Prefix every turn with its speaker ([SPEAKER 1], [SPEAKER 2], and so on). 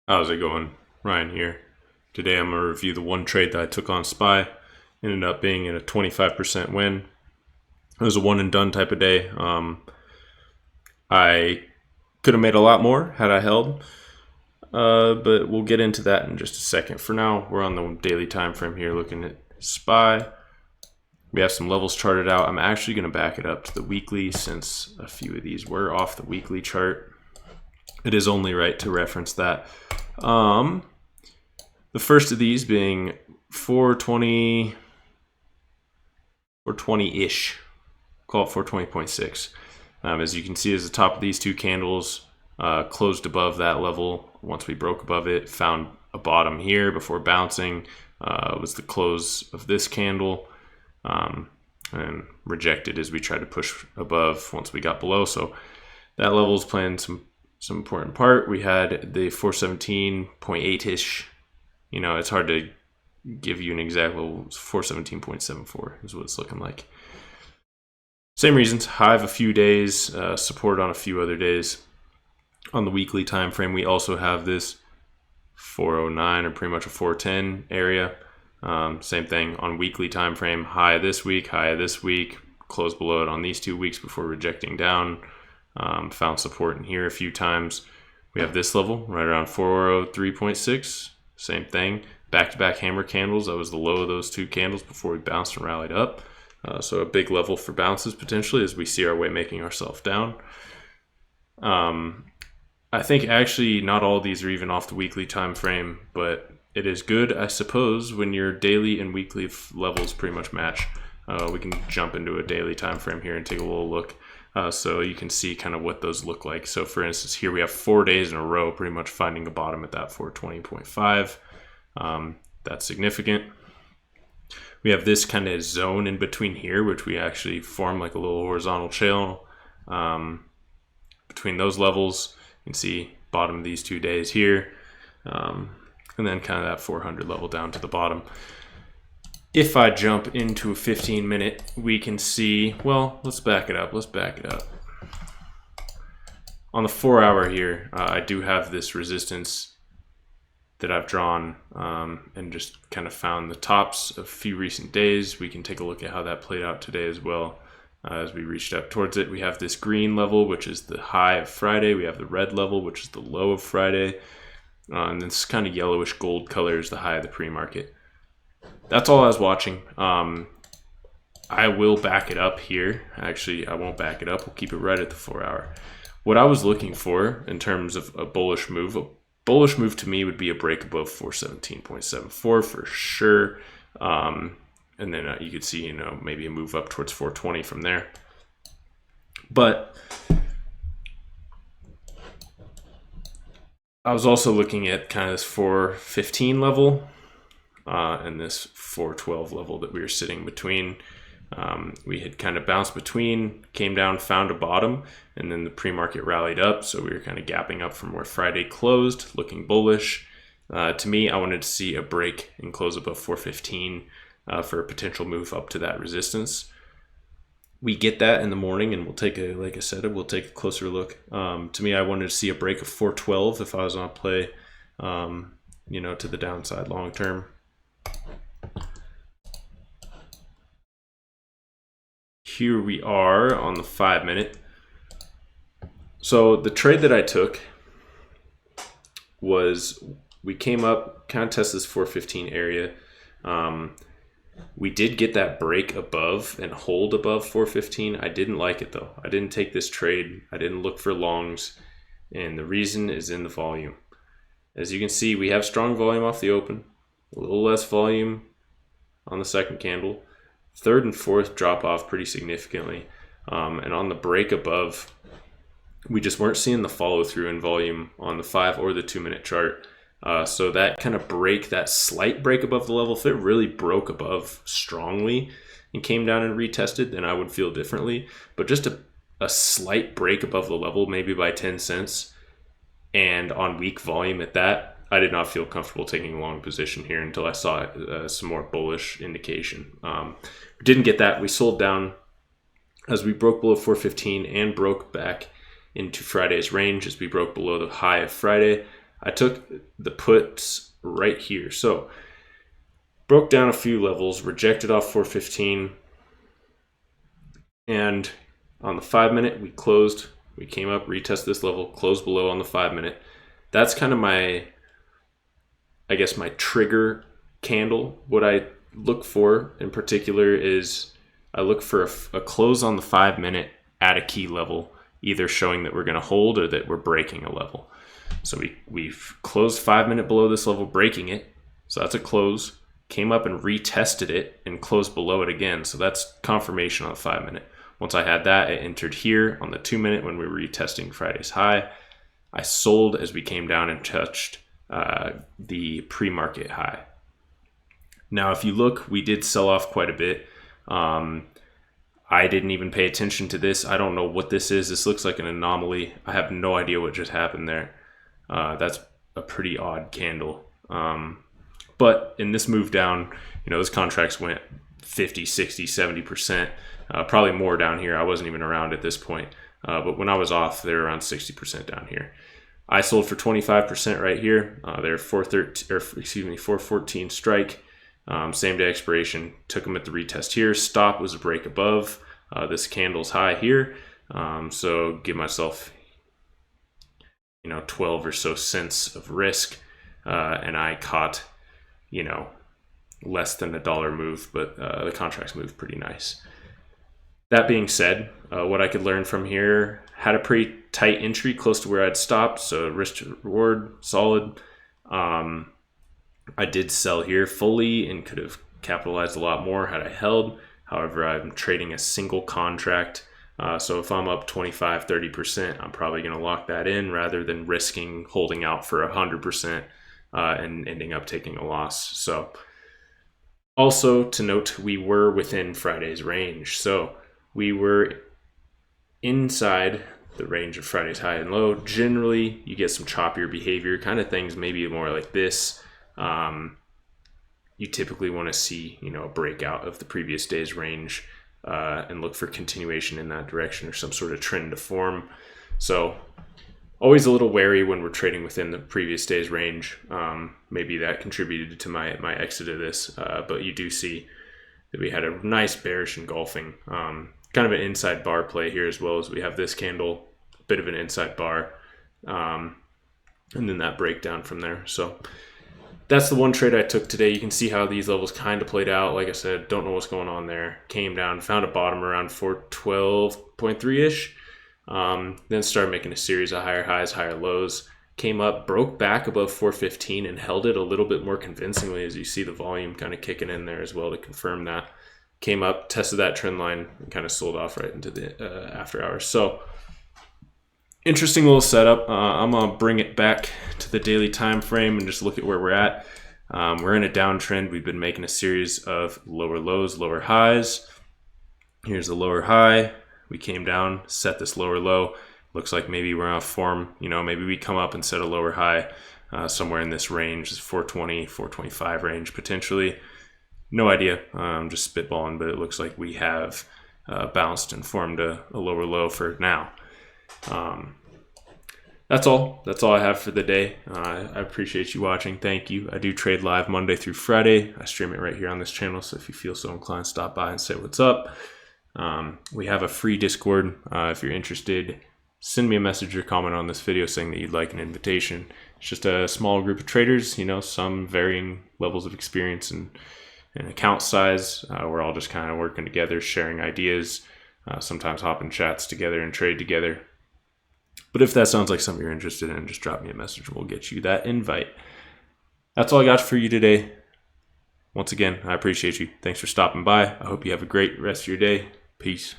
[SPEAKER 1] How's it going? Ryan here. Today I'm going to review the one trade that I took on SPY. Ended up being a 25% win. It was a one and done type of day. I could have made a lot more had I held, but we'll get into that in just a second. For now, we're on the daily time frame here looking at SPY. We have some levels charted out. I'm actually going to back it up to the weekly since a few of these were off the weekly chart. It is only right to reference that. The first of these being 420, 420-ish. Call it 420.6. As you can see, as the top of these two candles closed above that level. Once we broke above it, found a bottom here before bouncing. Was the close of this candle. And rejected as we tried to push above once we got below. So that level is playing some important part. We had the 417.8-ish. It's hard to give you an exact level. 417.74 is what it's looking like. Same reasons. High of a few days, support on a few other days. On the weekly time frame, we also have this 409 or pretty much a 410 area. Same thing on weekly time frame. High this week, close below it on these 2 weeks before rejecting down. Found support in here a few times. We have this level right around 403.6. Same thing. Back-to-back hammer candles. That was the low of those two candles before we bounced and rallied up. So a big level for bounces potentially as we see our way making ourselves down. I think actually not all of these are even off the weekly time frame, but it is good, I suppose, when your daily and weekly levels pretty much match. We can jump into a daily time frame here and take a little look. So you can see kind of what those look like. So for instance, here we have 4 days in a row pretty much finding a bottom at that 420.5. That's significant. We have this kind of zone in between here, which we actually form like a little horizontal channel between those levels. You can see bottom of these 2 days here, and then kind of that 400 level down to the bottom. If I jump into a 15-minute, we can see, well, let's back it up. On the 4-hour here, I do have this resistance that I've drawn and just kind of found the tops of a few recent days. We can take a look at how that played out today as well. As we reached up towards it, we have this green level, which is the high of Friday. We have the red level, which is the low of Friday. And this kind of yellowish gold color is the high of the pre-market. That's all I was watching. I will back it up here. Actually, I won't back it up. We'll keep it right at the 4-hour. What I was looking for in terms of a bullish move to me would be a break above 417.74 for sure. And then you could see, maybe a move up towards 420 from there. But I was also looking at kind of this 415 level and this 412 level that we were sitting between. We had kind of bounced between, came down, found a bottom, and then the pre-market rallied up. So we were kind of gapping up from where Friday closed, looking bullish. To me, I wanted to see a break and close above 415 for a potential move up to that resistance. We get that in the morning, and we'll take a closer look. To me, I wanted to see a break of 412 if I was on play, to the downside long term. Here we are on the 5-minute. So the trade that I took was we came up, kind of test this 415 area. We did get that break above and hold above 415. I didn't like it though. I didn't take this trade. I didn't look for longs. And the reason is in the volume. As you can see, we have strong volume off the open, a little less volume on the second candle. Third and fourth drop off pretty significantly. And on the break above, we just weren't seeing the follow through in volume on the 5 or the 2-minute chart. So that kind of that slight break above the level, if it really broke above strongly and came down and retested, then I would feel differently. But just a slight break above the level, maybe by 10 cents, and on weak volume at that, I did not feel comfortable taking a long position here until I saw some more bullish indication. We didn't get that. We sold down as we broke below 415 and broke back into Friday's range as we broke below the high of Friday. I took the puts right here. So broke down a few levels, rejected off 415, and on the 5 minute we closed. We came up, retested this level, closed below on the 5 minute. That's kind of my, I guess, my trigger candle. What I look for in particular is I look for a close on the 5 minute at a key level, either showing that we're going to hold or that we're breaking a level. So we've closed 5 minute below this level, breaking it. So that's a close. Came up and retested it and closed below it again. So that's confirmation on the 5 minute. Once I had that, it entered here on the 2 minute when we were retesting Friday's high. I sold as we came down and touched the pre-market high. Now, if you look, we did sell off quite a bit. I didn't even pay attention to this. I don't know what this is. This looks like an anomaly. I have no idea what just happened there. That's a pretty odd candle. But in this move down, those contracts went 50, 60, 70%, probably more down here. I wasn't even around at this point. But when I was off, they were around 60% down here. I sold for 25% right here. They're 414 strike. Same day expiration. Took them at the retest here. Stop was a break above this candle's high here. So give myself 12 or so cents of risk, and I caught less than $1 move, but the contracts moved pretty nice. That being said, what I could learn from here, had a pretty tight entry close to where I'd stopped, so risk to reward solid. I did sell here fully and could have capitalized a lot more had I held. However, I'm trading a single contract. So if I'm up 25, 30%, I'm probably going to lock that in rather than risking holding out for 100% and ending up taking a loss. So also to note, we were within Friday's range. So we were inside the range of Friday's high and low. Generally, you get some choppier behavior, kind of things maybe more like this. You typically want to see, a breakout of the previous day's range and look for continuation in that direction or some sort of trend to form. So always a little wary when we're trading within the previous day's range. Maybe that contributed to my exit of this, but you do see that we had a nice bearish engulfing, kind of an inside bar play here, as well as we have this candle, a bit of an inside bar, and then that breakdown from there. So that's the one trade I took today. You can see how these levels kind of played out. Like I said, don't know what's going on there. Came down, found a bottom around 412.3-ish. Then started making a series of higher highs, higher lows. Came up, broke back above 415 and held it a little bit more convincingly, as you see the volume kind of kicking in there as well to confirm that. Came up, tested that trend line, and kind of sold off right into the after hours. So interesting little setup. I'm gonna bring it back to the daily time frame and just look at where we're at. We're in a downtrend. We've been making a series of lower lows, lower highs. Here's the lower high. We came down, set this lower low. Looks like maybe we're on a form. Maybe we come up and set a lower high somewhere in this range, this 420, 425 range potentially. No idea. I'm just spitballing, but it looks like we have bounced and formed a lower low for now. That's all I have for the day. I appreciate you watching. Thank you. I do trade live Monday through Friday. I stream it right here on this channel, so if you feel so inclined, stop by and say what's up. We have a free Discord. If you're interested, send me a message or comment on this video saying that you'd like an invitation. It's just a small group of traders, some varying levels of experience and account size. We're all just kind of working together, sharing ideas, sometimes hopping chats together and trade together. But if that sounds like something you're interested in, just drop me a message and we'll get you that invite. That's all I got for you today. Once again, I appreciate you. Thanks for stopping by. I hope you have a great rest of your day. Peace.